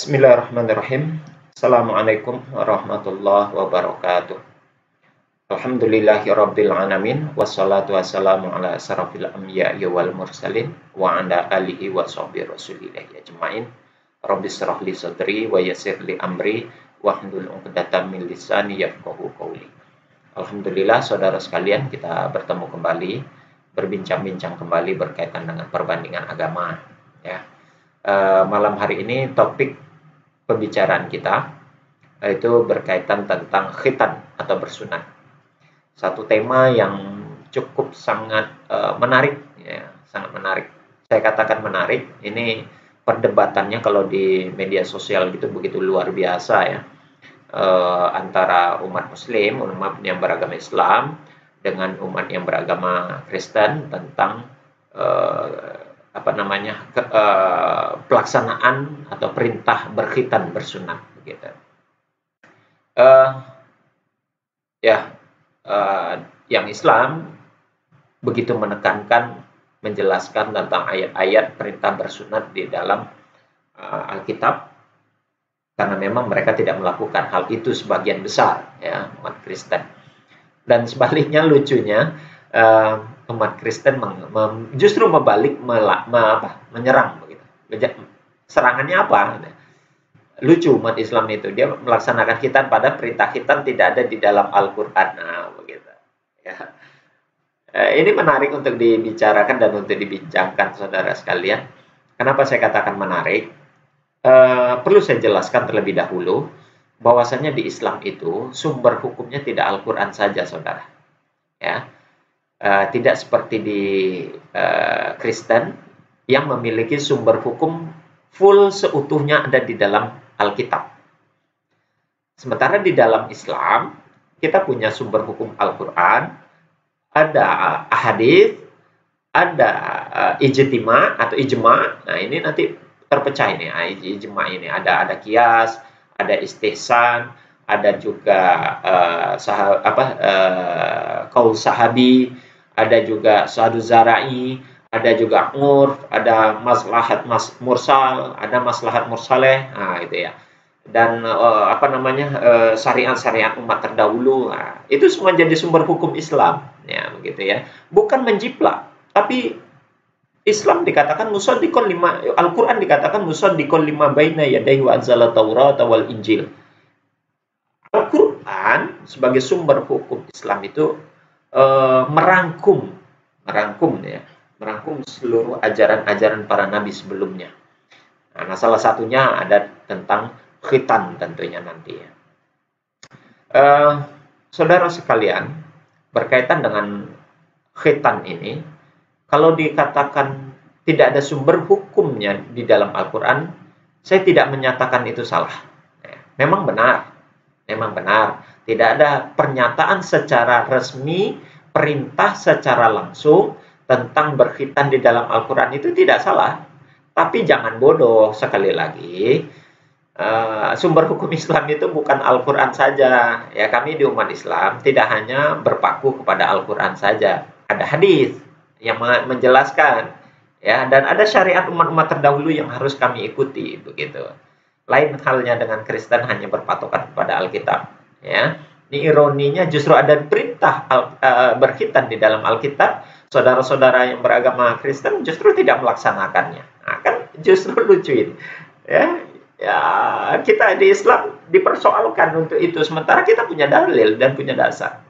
Bismillahirrahmanirrahim. Assalamualaikum warahmatullahi wabarakatuh. Alhamdulillahirabbil alamin wassalatu wassalamu ala asrofil anbiya'i wal mursalin wa ala alihi wa sahbihi rasulillahi ajmain. Rabbi shrah li sadri wa yassir li amri wahlul 'uqdatam min lisani yafqahu qawli. Alhamdulillah saudara sekalian, kita bertemu kembali, berbincang-bincang kembali berkaitan dengan perbandingan agama, ya. Malam hari ini topik pembicaraan kita yaitu berkaitan tentang khitan atau bersunat. Satu tema yang cukup sangat menarik, ya, sangat menarik. Saya katakan menarik. Ini perdebatannya kalau di media sosial gitu begitu luar biasa, ya, antara umat Muslim, umat yang beragama Islam dengan umat yang beragama Kristen tentang pelaksanaan atau perintah berkhitan bersunat begitu. Yang Islam begitu menekankan, menjelaskan tentang ayat-ayat perintah bersunat di dalam Alkitab, karena memang mereka tidak melakukan hal itu sebagian besar, ya, umat Kristen. Dan sebaliknya, lucunya umat Kristen justru membalik, menyerang begitu. Serangannya apa? Lucu umat Islam itu, dia melaksanakan khitan pada perintah khitan tidak ada di dalam Al-Qur'an. Nah, begitu. Ya. Ini menarik untuk dibicarakan dan untuk dibincangkan saudara sekalian. Kenapa saya katakan menarik? Perlu saya jelaskan terlebih dahulu bahwasanya di Islam itu sumber hukumnya tidak Al-Qur'an saja, saudara. Ya. Tidak seperti di Kristen yang memiliki sumber hukum full seutuhnya ada di dalam Alkitab. Sementara di dalam Islam kita punya sumber hukum Al-Qur'an, ada hadis, ada ijtima atau ijma. Nah, ini nanti terpecah ini, ijma ini ada kias, ada istihsan, ada juga qaul sahabi, ada juga syahadu zara'i, ada juga urf, ada maslahat mursal, ada maslahat mursaleh. Nah, itu ya. Dan syariat-syariat umat terdahulu. Nah, itu semua jadi sumber hukum Islam, ya, begitu ya. Bukan menjiplak, tapi Islam dikatakan musaddiqon lima, Al-Qur'an dikatakan musaddiqon lima baina yadayhi wa anzala Taurata wal Injil. Al-Qur'an sebagai sumber hukum Islam itu merangkum seluruh ajaran-ajaran para nabi sebelumnya. Nah, salah satunya ada tentang khitan tentunya nanti, ya. Saudara sekalian, berkaitan dengan khitan ini, kalau dikatakan tidak ada sumber hukumnya di dalam Al-Quran, saya tidak menyatakan itu salah. Memang benar. Tidak ada pernyataan secara resmi, perintah secara langsung tentang berkhitan di dalam Al-Quran, itu tidak salah. Tapi jangan bodoh, sekali lagi. Sumber hukum Islam itu bukan Al-Quran saja. Ya, kami di umat Islam tidak hanya berpaku kepada Al-Quran saja. Ada hadis yang menjelaskan, ya, dan ada syariat umat-umat terdahulu yang harus kami ikuti, begitu. Lain halnya dengan Kristen hanya berpatokan kepada Alkitab, ya. Ini ironinya, justru ada perintah berkhitan di dalam Alkitab, saudara-saudara yang beragama Kristen justru tidak melaksanakannya. Nah, kan justru lucu ini, ya. Kita di Islam dipersoalkan untuk itu, sementara kita punya dalil dan punya dasar.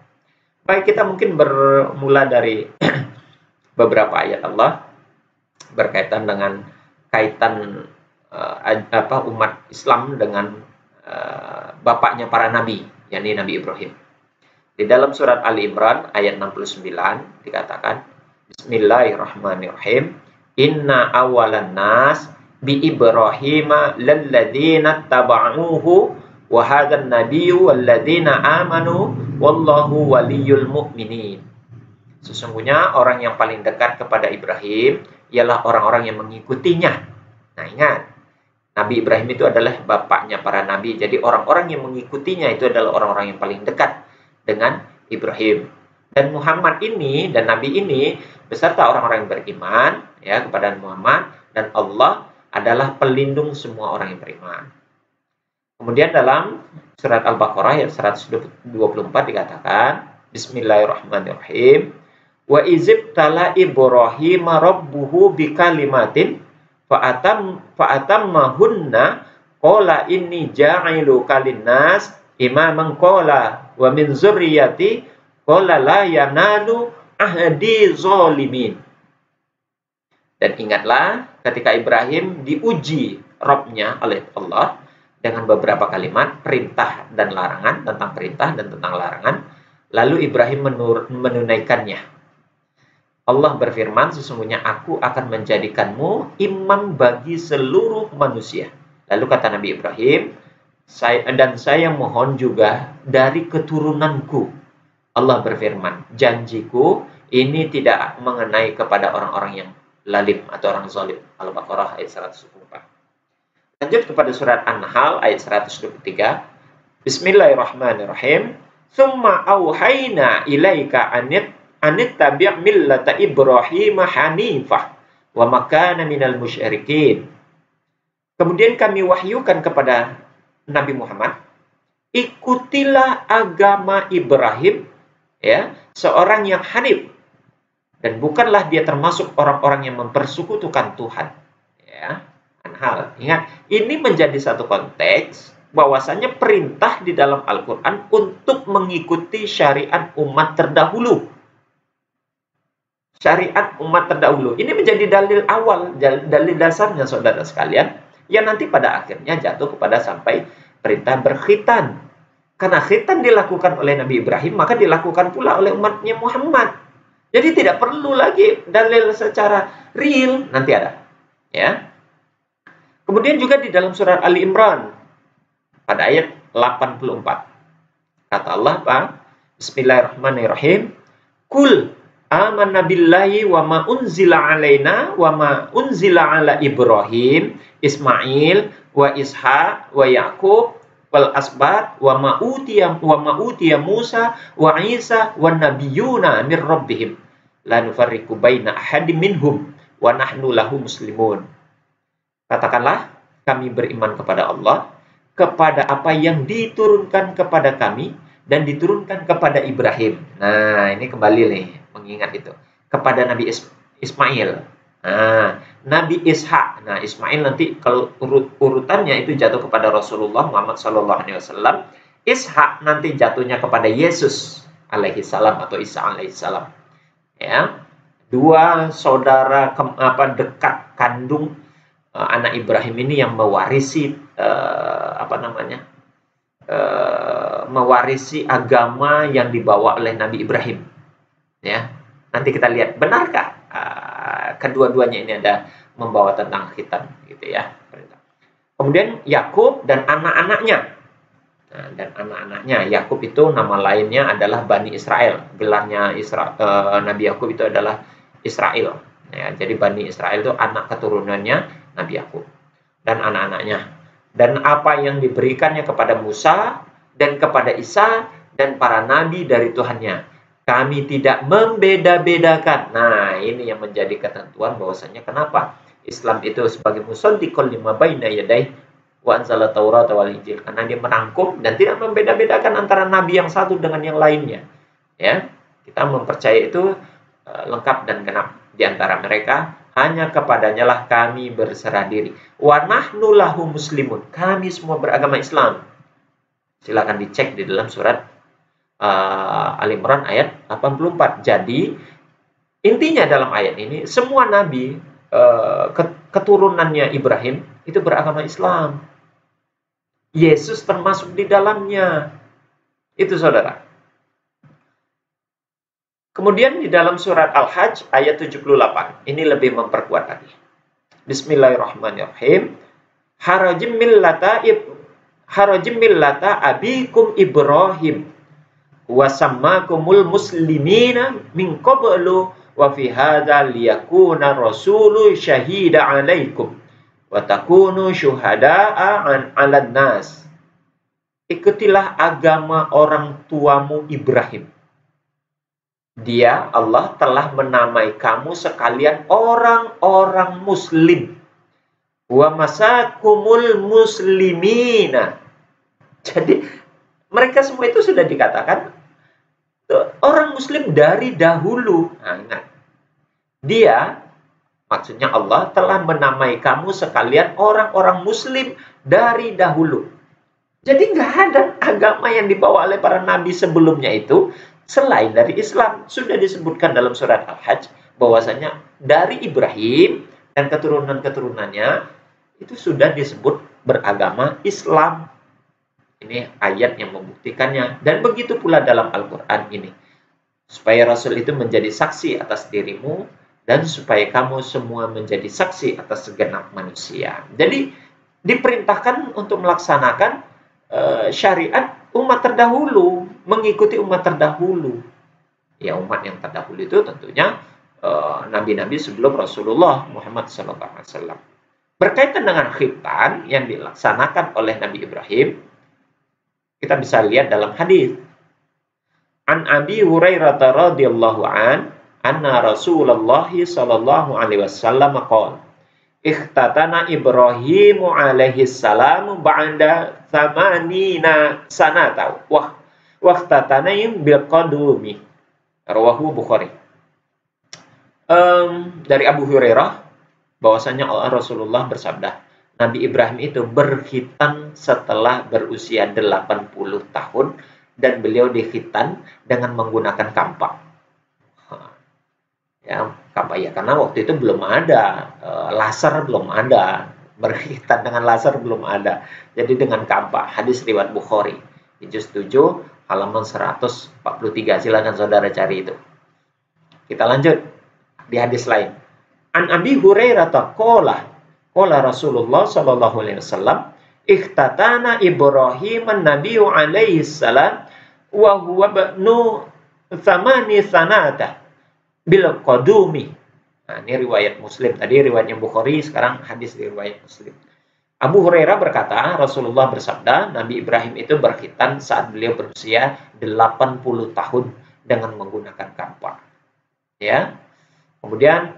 Baik, kita mungkin bermula dari beberapa ayat Allah berkaitan dengan kaitan umat Islam dengan bapaknya para nabi, yakni Nabi Ibrahim. Di dalam surat Ali Imran ayat 69 dikatakan, Bismillahirrahmanirrahim, Inna awalan nas bi Ibrahima lalladzina taba'uhu wa hadan nabiyyu walladzina amanu wallahu waliyul mu'minin. Sesungguhnya orang yang paling dekat kepada Ibrahim ialah orang-orang yang mengikutinya. Nah, ingat, Nabi Ibrahim itu adalah bapaknya para nabi. Jadi orang-orang yang mengikutinya itu adalah orang-orang yang paling dekat dengan Ibrahim. Dan Muhammad ini dan Nabi ini beserta orang-orang yang beriman, ya, kepada Muhammad, dan Allah adalah pelindung semua orang yang beriman. Kemudian dalam surat Al-Baqarah ayat 124 dikatakan, Bismillahirrahmanirrahim. Wa izib tala Ibrahim rabbuhu bikalimatin fa'atammahunna qala inni ja'ilu kalinnas imaman qala wa min zurriyati qala la yanalu ahdi zalimin. Dan ingatlah ketika Ibrahim diuji Rabb-nya oleh Allah dengan beberapa kalimat perintah dan larangan, tentang perintah dan tentang larangan, lalu Ibrahim menunaikannya. Allah berfirman, sesungguhnya aku akan menjadikanmu imam bagi seluruh manusia. Lalu kata Nabi Ibrahim, saya mohon juga dari keturunanku. Allah berfirman, janjiku ini tidak mengenai kepada orang-orang yang lalim atau orang zalim. Al-Baqarah ayat 124. Lanjut kepada surat An-Nahl ayat 123. Bismillahirrahmanirrahim. Tsumma auhayna ilaika anit tabi' millata Ibrahim hanifah wa ma kana minal musyrikin. Kemudian kami wahyukan kepada Nabi Muhammad, ikutilah agama Ibrahim, ya, seorang yang hanif, dan bukanlah dia termasuk orang-orang yang mempersekutukan Tuhan. Ya, An-Nahl. Ingat, ini menjadi satu konteks bahwasanya perintah di dalam Al-Quran untuk mengikuti syariat umat terdahulu. Syariat umat terdahulu. Ini menjadi dalil awal, dalil dasarnya saudara sekalian, yang nanti pada akhirnya jatuh kepada sampai perintah berkhitan. Karena khitan dilakukan oleh Nabi Ibrahim, maka dilakukan pula oleh umatnya Muhammad. Jadi tidak perlu lagi dalil secara real, nanti ada. Ya. Kemudian juga di dalam surat Ali Imran pada ayat 84. Kata Allah, Pak, Bismillahirrahmanirrahim. Kul amanna billahi wa ma unzila alaina wa ma unzila ala Ibrahim, Ismail wa Ishaq wa Yaqub wal asbat wa ma utiya Musa wa Isa wa nabiyuna mir rabbihim la nufarriqu baina ahadin minhum wa nahnu lahu muslimun. Katakanlah, kami beriman kepada Allah, kepada apa yang diturunkan kepada kami dan diturunkan kepada Ibrahim. Nah, ini kembali nih mengingat itu. Kepada Nabi Ismail. Nah, Nabi Ishak. Nah, Ismail nanti kalau urutannya itu jatuh kepada Rasulullah Muhammad SAW. Ishak nanti jatuhnya kepada Yesus alaihissalam atau Isa alaihissalam. Ya, dua saudara dekat kandung anak Ibrahim ini yang mewarisi mewarisi agama yang dibawa oleh Nabi Ibrahim. Ya, nanti kita lihat benarkah kedua-duanya ini ada membawa tentang khitan, gitu ya. Kemudian Yakub dan anak-anaknya. Nah, dan anak-anaknya, Yakub itu nama lainnya adalah Bani Israel. Gelarnya Nabi Yakub itu adalah Israel. Ya, jadi Bani Israel itu anak keturunannya Nabi Yakub dan anak-anaknya. Dan apa yang diberikannya kepada Musa dan kepada Isa dan para nabi dari Tuhannya, kami tidak membeda-bedakan. Nah, ini yang menjadi ketentuan bahwasanya kenapa Islam itu sebagai musaddiqul lima baina yadayhi wa anzala Taurata wal Injil, karena dia merangkum dan tidak membeda-bedakan antara nabi yang satu dengan yang lainnya. Ya, kita mempercayai itu lengkap dan genap. Di antara mereka hanya kepadanya lah kami berserah diri. Wa nahnu lahu muslimun. Kami semua beragama Islam. Silakan dicek di dalam surat Al-Imran ayat 84. Jadi intinya dalam ayat ini semua nabi keturunannya Ibrahim itu beragama Islam. Yesus termasuk di dalamnya. Itu saudara. Kemudian di dalam surat Al-Hajj ayat 78. Ini lebih memperkuat lagi. Bismillahirrahmanirrahim. Harajim millata abikum Ibrahim wa sammakumul muslimina min qablu wa fi hadza liyakuna rasulu syahida 'alaikum wa takunu syuhada'a 'alan nas. Ikutilah agama orang tuamu Ibrahim. Dia, Allah, telah menamai kamu sekalian orang-orang muslim. Wa masakumul muslimina. Jadi mereka semua itu sudah dikatakan orang Muslim dari dahulu. Nah, ingat, dia, maksudnya Allah telah menamai kamu sekalian orang-orang Muslim dari dahulu. Jadi nggak ada agama yang dibawa oleh para nabi sebelumnya itu selain dari Islam. Sudah disebutkan dalam surat Al-Hajj bahwasanya dari Ibrahim dan keturunan-keturunannya itu sudah disebut beragama Islam. Ini ayat yang membuktikannya. Dan begitu pula dalam Al-Quran ini. Supaya Rasul itu menjadi saksi atas dirimu, dan supaya kamu semua menjadi saksi atas segenap manusia. Jadi diperintahkan untuk melaksanakan syariat umat terdahulu, mengikuti umat terdahulu. Ya, umat yang terdahulu itu tentunya nabi-nabi sebelum Rasulullah Muhammad SAW. Berkaitan dengan khitan yang dilaksanakan oleh Nabi Ibrahim, kita bisa lihat dalam hadis. An Abi Hurairah radhiyallahu an, anna Rasulullah sallallahu alaihi wasallam qala, ikhtatana Ibrahim alaihi salam ba'da thamanina sanata wa ikhtatana bil qadumi. Rawahu Bukhari. Dari Abu Hurairah bahwasanya Rasulullah bersabda, Nabi Ibrahim itu berkhitan setelah berusia 80 tahun dan beliau dikhitan dengan menggunakan kampak. Ya, kampak ya, karena waktu itu belum ada laser, belum ada, berkhitan dengan laser belum ada. Jadi dengan kampak. Hadis riwayat Bukhari di juz 7 halaman 143. Silakan saudara cari itu. Kita lanjut di hadis lain. An Abi Hurairah taqala qala Rasulullah sallallahu alaihi wasallam, ikhtatana Ibrahim an-nabiyyu alaihi salam wa huwa ibnu thamani sanata bil qadumi. Nah, ini riwayat Muslim. Tadi riwayatnya Bukhari, sekarang hadis riwayat Muslim. Abu Hurairah berkata, Rasulullah bersabda, Nabi Ibrahim itu berkhitan saat beliau berusia 80 tahun dengan menggunakan kampak. Ya. Kemudian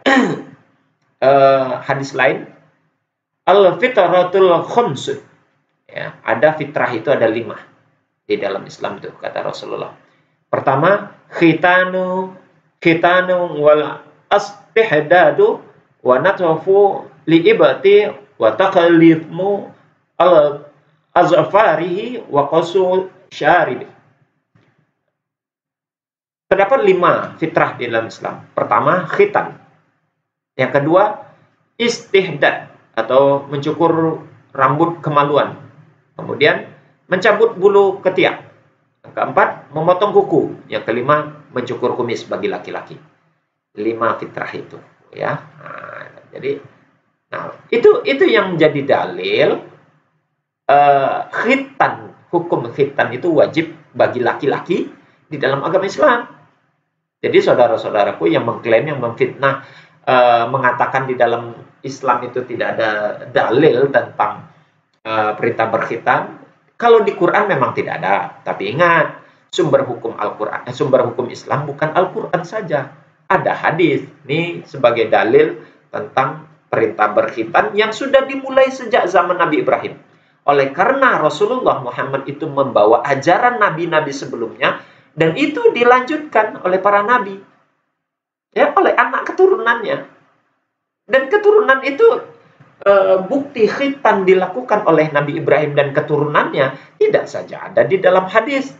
hadis lain, al-fitratul khams. Ya, ada fitrah itu ada 5 di dalam Islam itu, kata Rasulullah. Pertama, khitanu wal astihdadu wa natwafu liibati wa taqlifmu al azfarihi wa qasu syarib. Terdapat 5 fitrah di dalam Islam. Pertama, khitan. Yang kedua, istihdad atau mencukur rambut kemaluan. Kemudian mencabut bulu ketiak. Yang keempat, memotong kuku. Yang kelima, mencukur kumis bagi laki-laki. 5 fitrah itu, ya. Nah, jadi, itu yang menjadi dalil khitan, hukum khitan itu wajib bagi laki-laki di dalam agama Islam. Jadi saudara-saudaraku yang mengklaim, yang memfitnah, mengatakan di dalam Islam itu tidak ada dalil tentang perintah berkhitan. Kalau di Quran memang tidak ada, tapi ingat, sumber hukum Al-Quran, sumber hukum Islam bukan Al-Quran saja. Ada hadis ini sebagai dalil tentang perintah berkhitan yang sudah dimulai sejak zaman Nabi Ibrahim. Oleh karena Rasulullah Muhammad itu membawa ajaran nabi-nabi sebelumnya, dan itu dilanjutkan oleh para nabi, ya, oleh anak keturunannya. Dan keturunan itu bukti khitan dilakukan oleh Nabi Ibrahim dan keturunannya tidak saja ada di dalam hadis,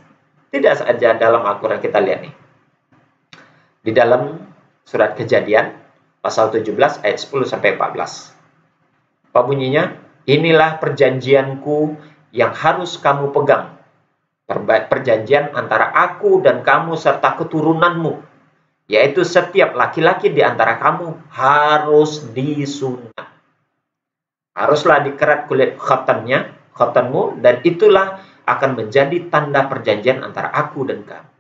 tidak saja dalam Al-Quran. Kita lihat nih di dalam surat Kejadian pasal 17 ayat 10 sampai 14. Apa bunyinya? Inilah perjanjianku yang harus kamu pegang, perjanjian antara aku dan kamu serta keturunanmu, yaitu setiap laki-laki di antara kamu harus disunat. Haruslah dikerat kulit khatanmu, dan itulah akan menjadi tanda perjanjian antara aku dan kamu.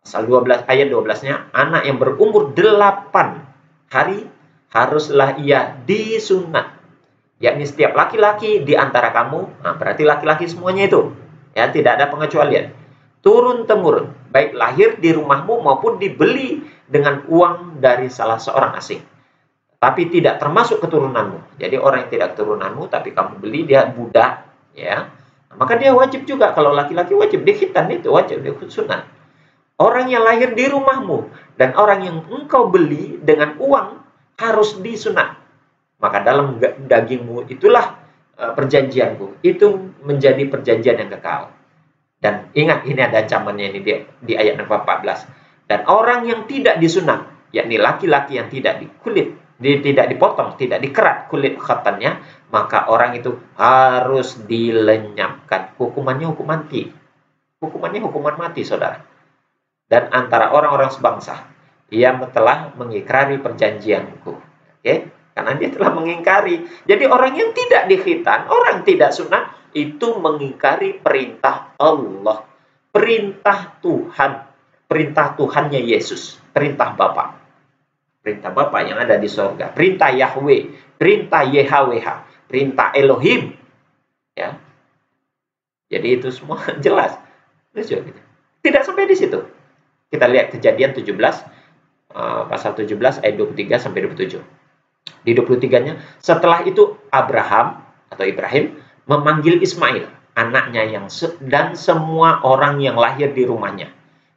Pasal 12 ayat 12-nya, anak yang berumur 8 hari haruslah ia disunat, yakni setiap laki-laki di antara kamu. Nah, berarti laki-laki semuanya itu, ya, tidak ada pengecualian, turun-temurun, baik lahir di rumahmu maupun dibeli dengan uang dari salah seorang asing, tapi tidak termasuk keturunanmu. Jadi orang yang tidak keturunanmu tapi kamu beli, dia budak, ya, Maka dia wajib juga, kalau laki-laki wajib dikhitan, itu wajib disunat. Orang yang lahir di rumahmu dan orang yang engkau beli dengan uang harus disunat. Maka dalam dagingmu itulah perjanjianku. Itu menjadi perjanjian yang kekal. Dan ingat, ini ada ancamannya ini di ayat 14. Dan orang yang tidak disunat, yakni laki-laki yang tidak dikulit, tidak dipotong, tidak dikerat kulit khitannya, maka orang itu harus dilenyapkan. Hukumannya hukum mati. Hukumannya hukuman mati, saudara. Dan antara orang-orang sebangsa, ia telah mengingkari perjanjianku. Oke? Karena dia telah mengingkari. Jadi orang yang tidak dikhitan, orang tidak sunat, itu mengingkari perintah Allah. Perintah Tuhan. Perintah Tuhannya Yesus. Perintah Bapa. Perintah Bapa yang ada di surga. Perintah Yahweh. Perintah YHWH. Perintah Elohim. Ya. Jadi itu semua jelas. Tidak sampai di situ. Kita lihat Kejadian 17. Pasal 17 ayat 23 sampai 27. Di 23-nya, setelah itu Abraham atau Ibrahim memanggil Ismail, anaknya dan semua orang yang lahir di rumahnya,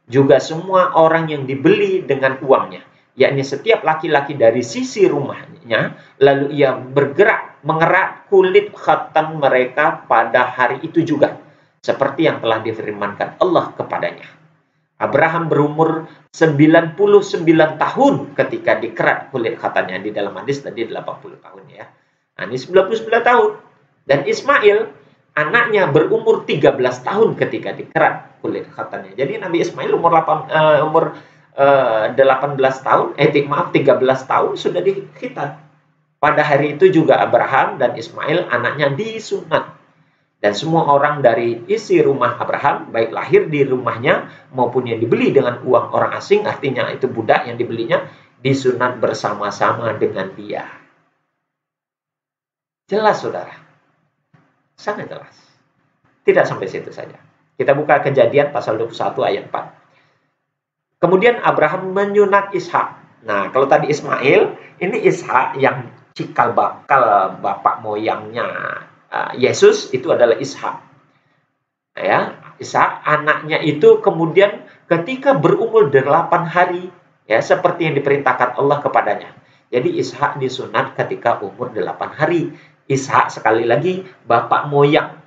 juga semua orang yang dibeli dengan uangnya, yakni setiap laki-laki dari sisi rumahnya. Lalu ia bergerak mengerat kulit khitan mereka pada hari itu juga, seperti yang telah difirmankan Allah kepadanya. Abraham berumur 99 tahun ketika dikerat kulit khitannya. Di dalam hadis tadi 80 tahun ya. Nah, ini 99 tahun. Dan Ismail, anaknya berumur 13 tahun ketika dikerat kulit khitannya. Jadi Nabi Ismail umur 18 tahun, 13 tahun sudah dikhitan. Pada hari itu juga Abraham dan Ismail anaknya disunat. Dan semua orang dari isi rumah Abraham, baik lahir di rumahnya maupun yang dibeli dengan uang orang asing, artinya itu budak yang dibelinya, disunat bersama-sama dengan dia. Jelas, saudara. Sangat jelas. Tidak sampai situ saja. Kita buka Kejadian pasal 21 ayat 4. Kemudian Abraham menyunat Ishak. Nah, kalau tadi Ismail, ini Ishak yang cikal bakal bapak moyangnya Yesus, itu adalah Ishak. Ya, Ishak anaknya itu kemudian ketika berumur 8 hari, ya, seperti yang diperintahkan Allah kepadanya. Jadi Ishak disunat ketika umur 8 hari. Ishak sekali lagi bapak moyang,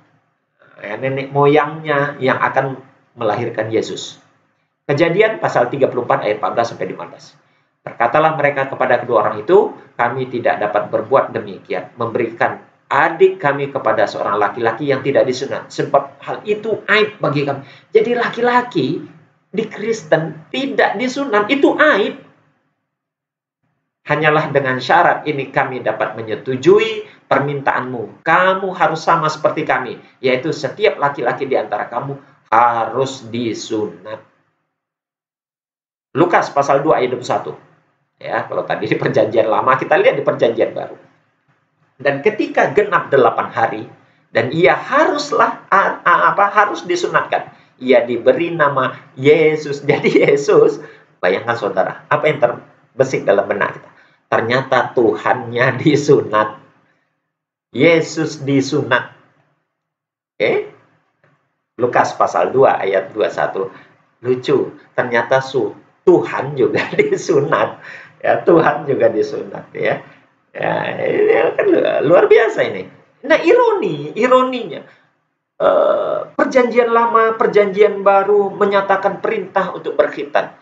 ya, nenek moyangnya yang akan melahirkan Yesus. Kejadian pasal 34 ayat 14 sampai 15. Berkatalah mereka kepada kedua orang itu, kami tidak dapat berbuat demikian, memberikan adik kami kepada seorang laki-laki yang tidak disunat, sebab hal itu aib bagi kami. Jadi laki-laki di Kristen tidak disunat itu aib. Hanyalah dengan syarat ini kami dapat menyetujui permintaanmu. Kamu harus sama seperti kami, yaitu setiap laki-laki di antara kamu harus disunat. Lukas pasal 2 ayat 21. Ya, kalau tadi di perjanjian lama, kita lihat di perjanjian baru. Dan ketika genap 8 hari, dan ia haruslah harus disunatkan. Ia diberi nama Yesus. Jadi Yesus, bayangkan saudara, apa yang terbesit dalam benak kita? Ternyata Tuhannya disunat. Yesus disunat. Oke? Lukas pasal 2 ayat 21. Lucu, ternyata Tuhan juga disunat. Ya, Tuhan juga disunat ya. Ya, ini kan luar biasa ini. Nah, ironinya, perjanjian lama, perjanjian baru menyatakan perintah untuk berkhitan.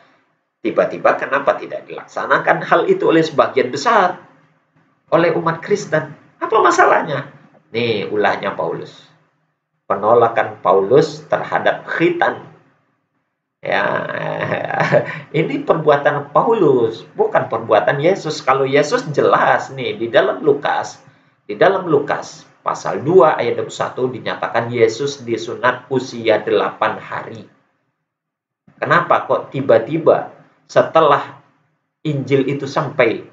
Tiba-tiba kenapa tidak dilaksanakan hal itu oleh sebagian besar oleh umat Kristen? Apa masalahnya? Nih ulahnya Paulus. Penolakan Paulus terhadap khitan. Ya, ini perbuatan Paulus, bukan perbuatan Yesus. Kalau Yesus jelas nih di dalam Lukas pasal 2 ayat 21 dinyatakan Yesus disunat usia 8 hari. Kenapa kok tiba-tiba setelah Injil itu sampai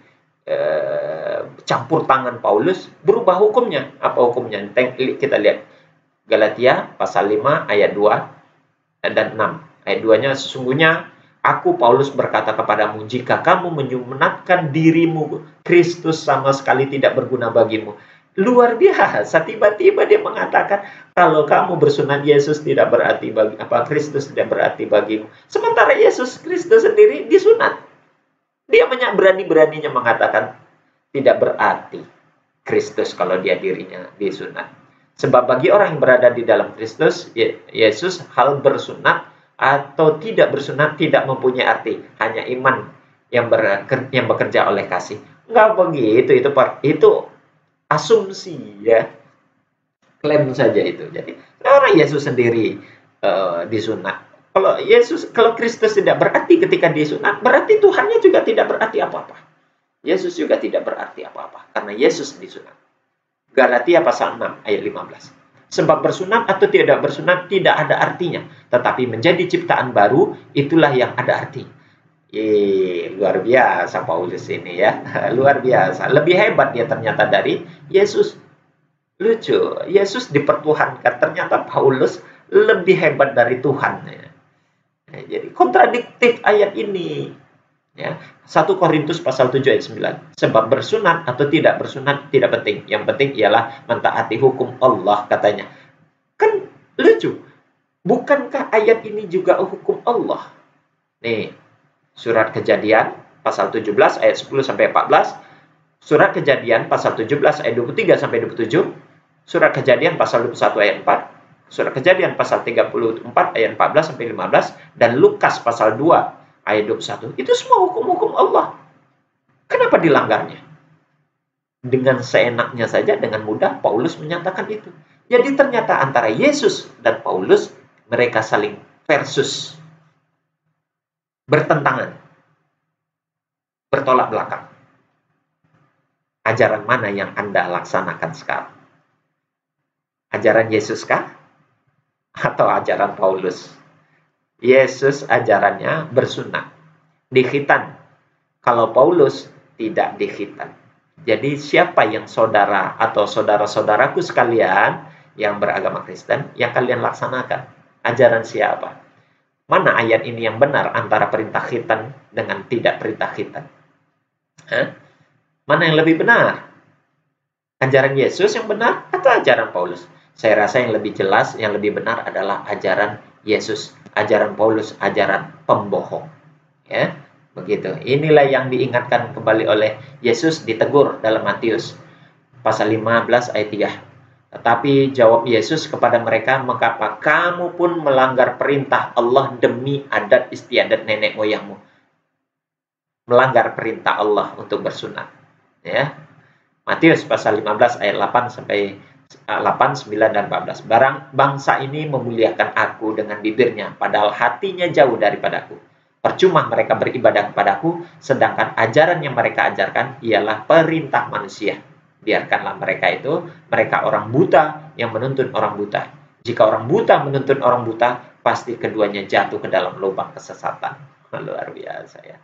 campur tangan Paulus berubah hukumnya? Apa hukumnya? Kita lihat Galatia pasal 5 ayat 2 dan 6. Ayat 2-nya, sesungguhnya aku Paulus berkata kepadamu, jika kamu menyunatkan dirimu, Kristus sama sekali tidak berguna bagimu. Luar biasa, tiba-tiba dia mengatakan, kalau kamu bersunat Yesus tidak berarti bagi Kristus tidak berarti bagimu. Sementara Yesus Kristus sendiri disunat. Dia berani-beraninya mengatakan tidak berarti Kristus kalau dia dirinya disunat. Sebab bagi orang yang berada di dalam Kristus Yesus, hal bersunat atau tidak bersunat tidak mempunyai arti, hanya iman yang bekerja oleh kasih. Enggak begitu, itu asumsi ya, klaim saja itu. Jadi orang Yesus sendiri disunat. Kalau Kristus tidak berarti ketika disunat, berarti Tuhannya juga tidak berarti apa-apa. Yesus juga tidak berarti apa-apa karena Yesus disunat. Galatia pasal 6 ayat 15. Sebab bersunat atau tidak bersunat tidak ada artinya, tetapi menjadi ciptaan baru itulah yang ada arti. Luar biasa Paulus ini ya. Luar biasa. Lebih hebat dia ternyata dari Yesus. Lucu. Yesus dipertuhankan. Ternyata Paulus lebih hebat dari Tuhan. Jadi kontradiktif ayat ini. Ya. 1 Korintus pasal 7 ayat 9. Sebab bersunat atau tidak bersunat tidak penting. Yang penting ialah mentaati hukum Allah katanya. Kan lucu. Bukankah ayat ini juga hukum Allah? Nih. Surat Kejadian pasal 17 ayat 10 sampai 14, Surat Kejadian pasal 17 ayat 23 sampai 27, Surat Kejadian pasal 21 ayat 4, Surat Kejadian pasal 34 ayat 14 sampai 15, dan Lukas pasal 2 ayat 21. Itu semua hukum-hukum Allah. Kenapa dilanggarnya? Dengan seenaknya saja, dengan mudah Paulus menyatakan itu. Jadi ternyata antara Yesus dan Paulus mereka saling versus, bertentangan, bertolak belakang. Ajaran mana yang Anda laksanakan sekarang? Ajaran Yesus kah? Atau ajaran Paulus? Yesus ajarannya bersunat, dikhitan. Kalau Paulus tidak dikhitan. Jadi siapa yang saudara atau saudara-saudaraku sekalian yang beragama Kristen yang kalian laksanakan? Ajaran siapa? Mana ayat ini yang benar antara perintah khitan dengan tidak perintah khitan? Mana yang lebih benar? Ajaran Yesus yang benar atau ajaran Paulus? Saya rasa yang lebih jelas, yang lebih benar adalah ajaran Yesus. Ajaran Paulus, ajaran pembohong. Ya, begitu. Inilah yang diingatkan kembali oleh Yesus, ditegur dalam Matius pasal 15 ayat 3. Tetapi jawab Yesus kepada mereka, mengapa kamu pun melanggar perintah Allah demi adat istiadat nenek moyangmu? Melanggar perintah Allah untuk bersunat. Ya. Matius pasal 15 ayat 8 sampai 8, 9 dan 14. Barang bangsa ini memuliakan aku dengan bibirnya, padahal hatinya jauh daripadaku. Percuma mereka beribadah kepadaku, sedangkan ajaran yang mereka ajarkan ialah perintah manusia. Biarkanlah mereka orang buta yang menuntun orang buta. Jika orang buta menuntun orang buta, pasti keduanya jatuh ke dalam lubang kesesatan. Luar biasa ya.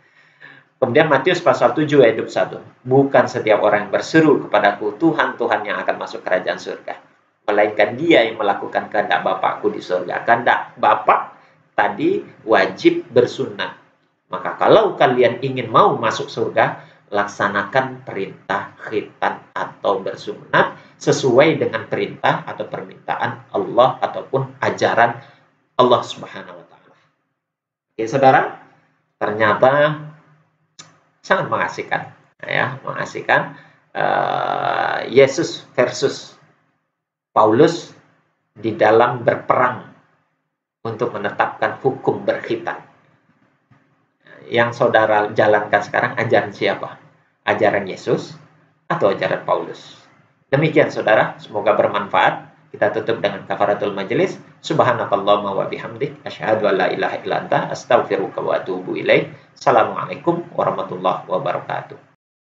Kemudian Matius pasal 7 ayat 21. Bukan setiap orang yang berseru kepadaku, Tuhan, Tuhan yang akan masuk kerajaan surga, melainkan dia yang melakukan kehendak Bapakku di surga. Kehendak Bapak tadi wajib bersunat. Maka kalau kalian ingin mau masuk surga, laksanakan perintah khitan atau bersunat sesuai dengan perintah atau permintaan Allah ataupun ajaran Allah Subhanahu wa taala. Oke, saudara, ternyata sangat mengasihkan ya, mengasihkan Yesus versus Paulus di dalam berperang untuk menetapkan hukum berkhitan. Yang saudara jalankan sekarang ajaran siapa? Ajaran Yesus atau ajaran Paulus? Demikian saudara, semoga bermanfaat. Kita tutup dengan kafaratul majelis. Subhanakallahumma wa bihamdik, asyhadu an la ilaha illa anta, astaghfiruka wa atubu ilaik. Assalamualaikum warahmatullahi wabarakatuh.